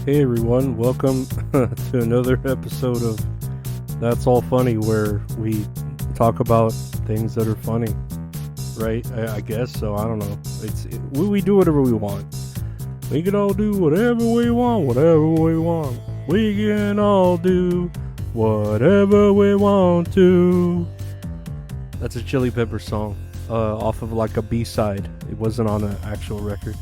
Hey everyone, welcome to another episode of That's All Funny, where we talk about things that are funny, right? I guess so. I don't know. We do whatever we want. We can all do whatever we want, whatever we want. We can all do whatever we want to. That's a Chili Pepper song, off of like a B-side. It wasn't on an actual record.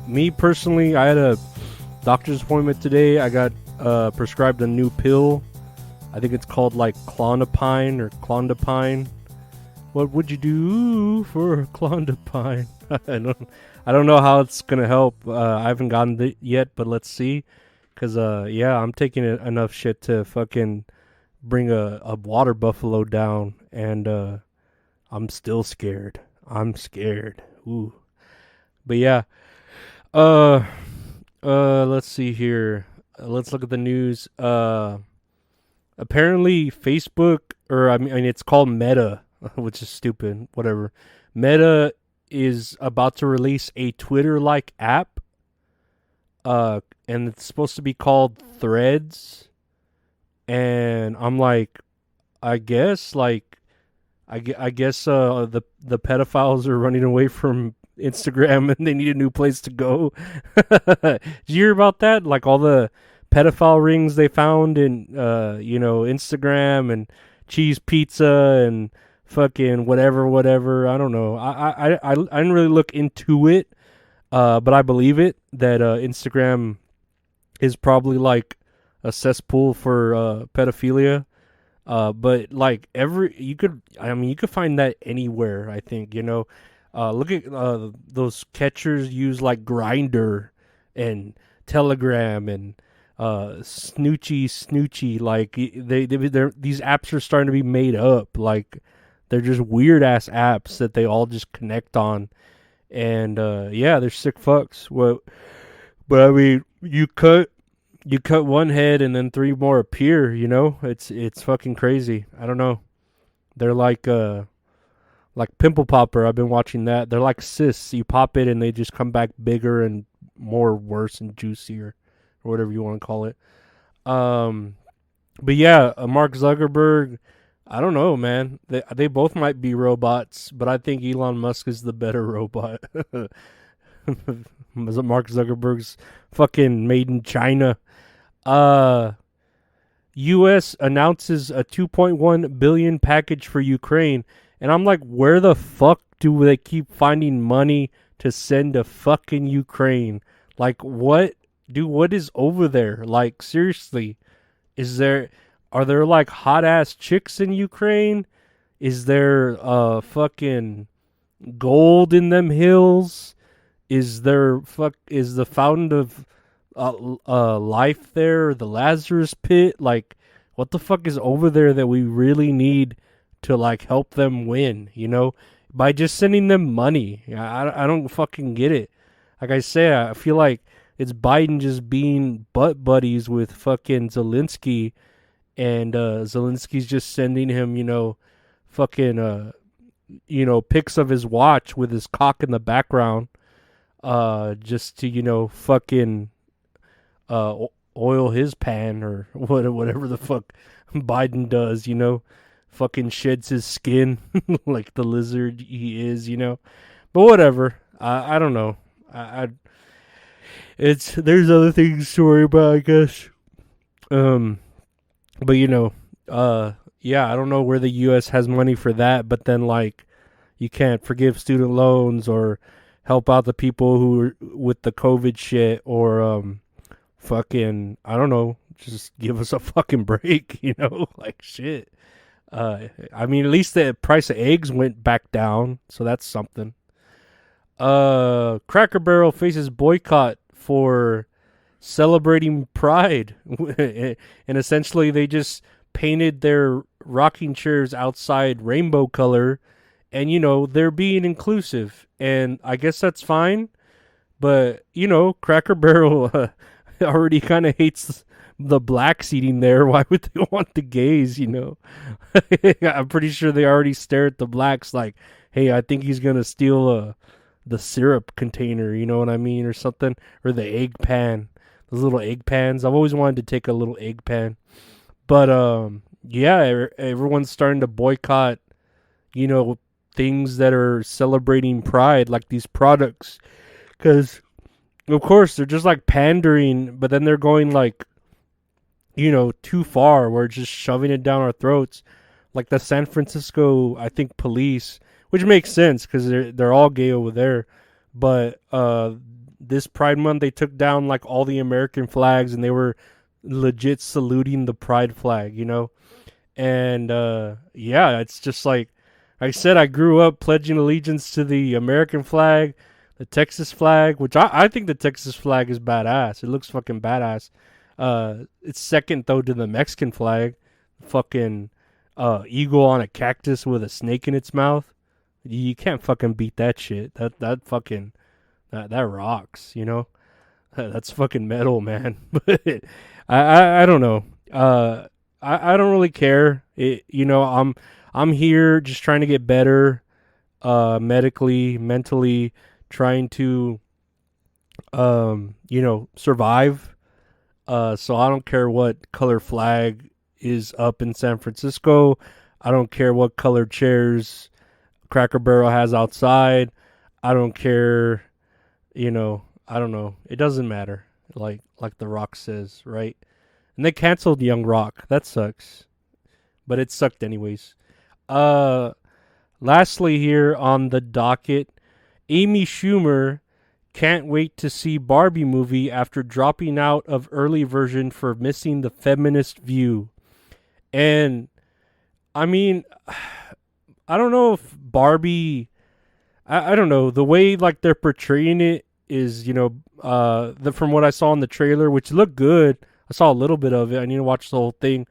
Me personally, I had a doctor's appointment today. I got prescribed a new pill. I think it's called like Klonopine or Klondopine. What would you do for Klondopine? I don't know how it's gonna help. I haven't gotten it yet, but let's see. Cause I'm taking enough shit to fucking bring a water buffalo down, and I'm still scared. I'm scared. Ooh, but yeah. Let's see here. Let's look at the news. Apparently Facebook, or I mean, it's called Meta, which is stupid. Whatever. Meta is about to release a Twitter-like app. And it's supposed to be called Threads. And I'm like, I guess the pedophiles are running away from Instagram and they need a new place to go. Did you hear about that? Like all the pedophile rings they found in Instagram and cheese pizza and fucking whatever. I don't know. I didn't really look into it, but I believe it that Instagram is probably like a cesspool for pedophilia. But like you could find that anywhere. I think look at those catchers use like Grinder and Telegram and Snoochie. Like they're these apps are starting to be made up. Like they're just weird ass apps that they all just connect on. And they're sick fucks. But I mean, you cut one head and then three more appear. It's fucking crazy. I don't know. They're like Pimple Popper. I've been watching that. They're like cysts. You pop it and they just come back bigger and more worse and juicier, or whatever you want to call it. But yeah, Mark Zuckerberg. I don't know, man. They both might be robots, but I think Elon Musk is the better robot. Mark Zuckerberg's fucking made in China. U.S. announces a $2.1 billion package for Ukraine. And I'm like, where the fuck do they keep finding money to send to fucking Ukraine? Like, what is over there? Like, seriously, are there like hot ass chicks in Ukraine? Is there fucking gold in them hills? Is the fountain of life there? The Lazarus pit? Like, what the fuck is over there that we really need to like help them win, by just sending them money? I don't fucking get it. Like I say, I feel like it's Biden just being butt buddies with fucking Zelensky, and Zelensky's just sending him, fucking pics of his watch with his cock in the background, just to fucking oil his pan or whatever the fuck Biden does, fucking sheds his skin like the lizard he is, But whatever. I don't know. There's other things to worry about, I guess. But I don't know where the U.S. has money for that. But then like, you can't forgive student loans or help out the people who are with the COVID shit, or fucking, I don't know, just give us a fucking break, like shit. I mean, at least the price of eggs went back down, so that's something. Cracker Barrel faces boycott for celebrating Pride, and essentially they just painted their rocking chairs outside rainbow color, and they're being inclusive, and I guess that's fine. But Cracker Barrel already kind of hates the blacks eating there. Why would they want the gays? I'm pretty sure they already stare at the blacks like, hey, I think he's gonna steal the syrup container, you know what I mean, or something, or the egg pan, those little egg pans. I've always wanted to take a little egg pan, but yeah, everyone's starting to boycott, you know, things that are celebrating pride, like these products, because of course they're just like pandering, but then they're going like, you know, too far. We're just shoving it down our throats, like the San Francisco, I think, police, which makes sense because they're all gay over there. But this Pride Month, they took down like all the American flags, and they were legit saluting the Pride flag, you know. And yeah, it's just like I said, I grew up pledging allegiance to the American flag, the Texas flag, which I think the Texas flag is badass. It looks fucking badass. It's second though to the Mexican flag, fucking eagle on a cactus with a snake in its mouth. You can't fucking beat that shit. That fucking that rocks. You know, that's fucking metal, man. But I don't know. I don't really care. You know, I'm here just trying to get better, medically, mentally, trying to you know, survive. So I don't care what color flag is up in San Francisco. I don't care what color chairs Cracker Barrel has outside. I don't care, you know, I don't know. It doesn't matter. Like The Rock says, right? And they canceled Young Rock. That sucks. But it sucked anyways. Uh Lastly here on the docket, Amy Schumer can't wait to see Barbie movie after dropping out of early version for missing the feminist view. And I mean, I don't know if Barbie, I don't know, the way like they're portraying it is, you know, from what I saw in the trailer, which looked good. I saw a little bit of it. I need to watch the whole thing.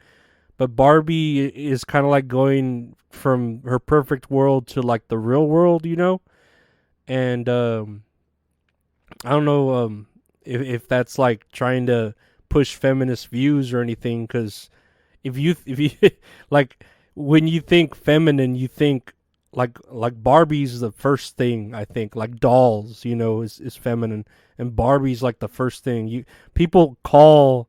But Barbie is kind of like going from her perfect world to like the real world, you know? And I don't know if that's like trying to push feminist views or anything, because if you like when you think feminine, you think like Barbie's the first thing. I think like dolls, you know, is feminine, and Barbie's like the first thing. You people call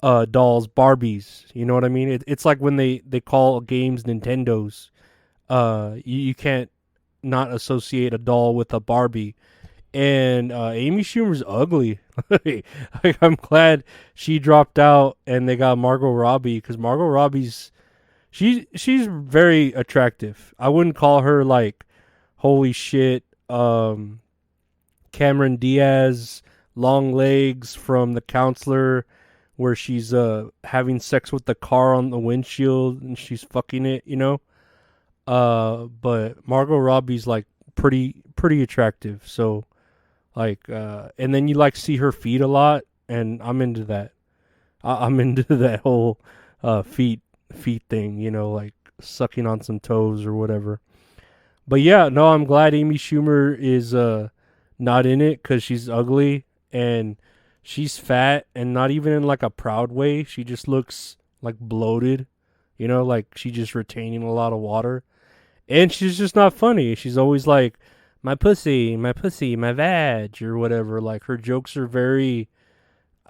dolls Barbies, you know what I mean? It's like when they call games Nintendos. You can't not associate a doll with a Barbie. And Amy Schumer's ugly. Like, I'm glad she dropped out and they got Margot Robbie, because Margot Robbie's she's very attractive. I wouldn't call her like holy shit Cameron Diaz long legs from The Counselor, where she's having sex with the car on the windshield and she's fucking it, you know. But Margot Robbie's like pretty attractive. So like, and then you like see her feet a lot, and I'm into that. I'm into that whole feet thing, you know, like sucking on some toes or whatever. But yeah, no, I'm glad Amy Schumer is not in it, because she's ugly and she's fat, and not even in like a proud way. She just looks like bloated, you know, like she's just retaining a lot of water. And she's just not funny. She's always like, my pussy, my vag, or whatever. Like, her jokes are very,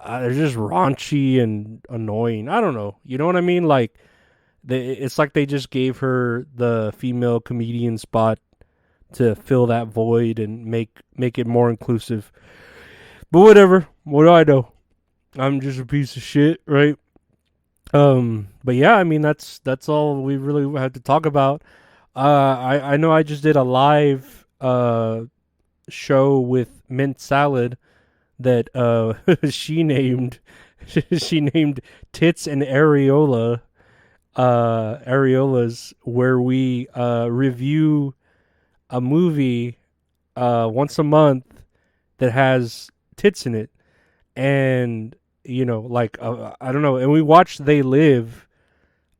they're just raunchy and annoying. I don't know. You know what I mean? Like, it's like they just gave her the female comedian spot to fill that void and make it more inclusive. But whatever. What do I know? I'm just a piece of shit, right? But yeah, I mean that's all we really had to talk about. I know I just did a live show with Mint Salad that she named she named Tits and Areola Areolas, where we review a movie once a month that has tits in it. And you know, like I don't know, and we watched They Live,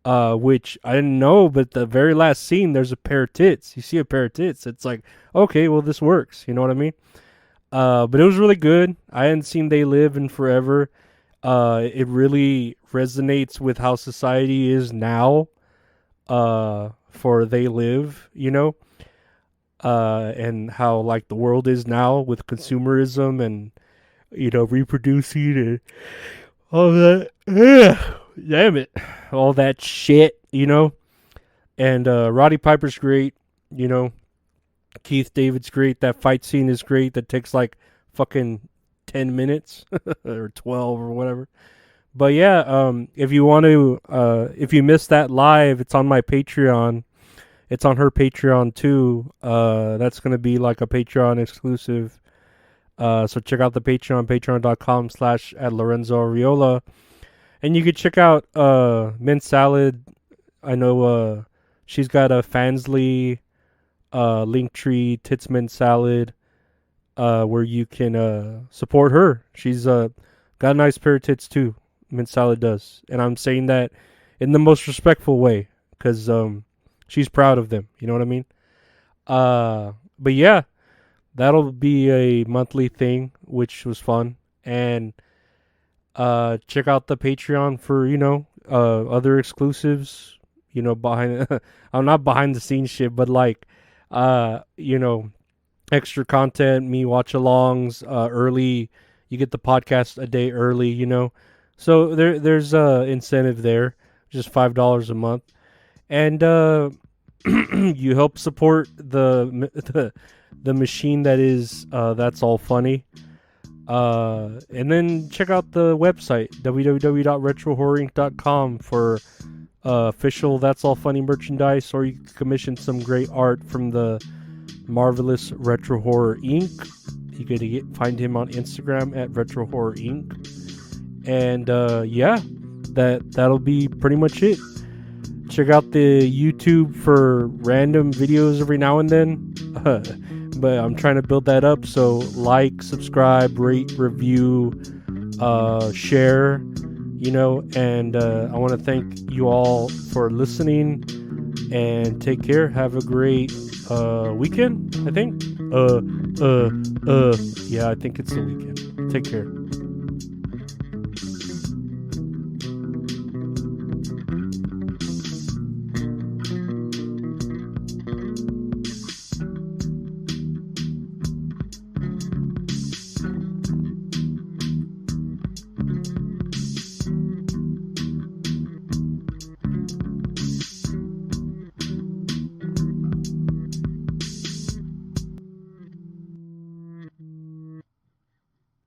which I didn't know, but the very last scene, there's a pair of tits. You see a pair of tits. It's like, okay, well, this works. You know what I mean? But it was really good. I hadn't seen They Live in forever. It really resonates with how society is now. For They Live, you know. and how like the world is now with consumerism and reproducing and all that. Damn it, all that shit. And Roddy Piper's great. Keith David's great. That fight scene is great. That takes like fucking 10 minutes or 12 or whatever. But yeah, if you want to, if you missed that live, it's on my Patreon. It's on her Patreon too. That's going to be like a Patreon exclusive. So check out the Patreon, patreon.com/@Lorenzo And you could check out Mint Salad. I know she's got a Fansly Linktree Tits Mint Salad where you can support her. She's got a nice pair of tits too. Mint Salad does. And I'm saying that in the most respectful way because she's proud of them. You know what I mean? But yeah, that'll be a monthly thing, which was fun. And check out the Patreon for, other exclusives, behind, I'm not behind the scenes shit, but like, extra content, me watch alongs, early, you get the podcast a day early, So there's incentive there, just $5 a month. And you help support the machine that is That's All Funny. And then check out the website www.retrohorrorinc.com for official That's All Funny merchandise, or you can commission some great art from the marvelous Retro Horror Inc. You can find him on Instagram at Retro Horror Inc. And yeah, that'll be pretty much it. Check out the YouTube for random videos every now and then. But I'm trying to build that up, so like, subscribe, rate, review, share, and I want to thank you all for listening, and take care. Have a great weekend, I think. Yeah, I think it's the weekend. Take care.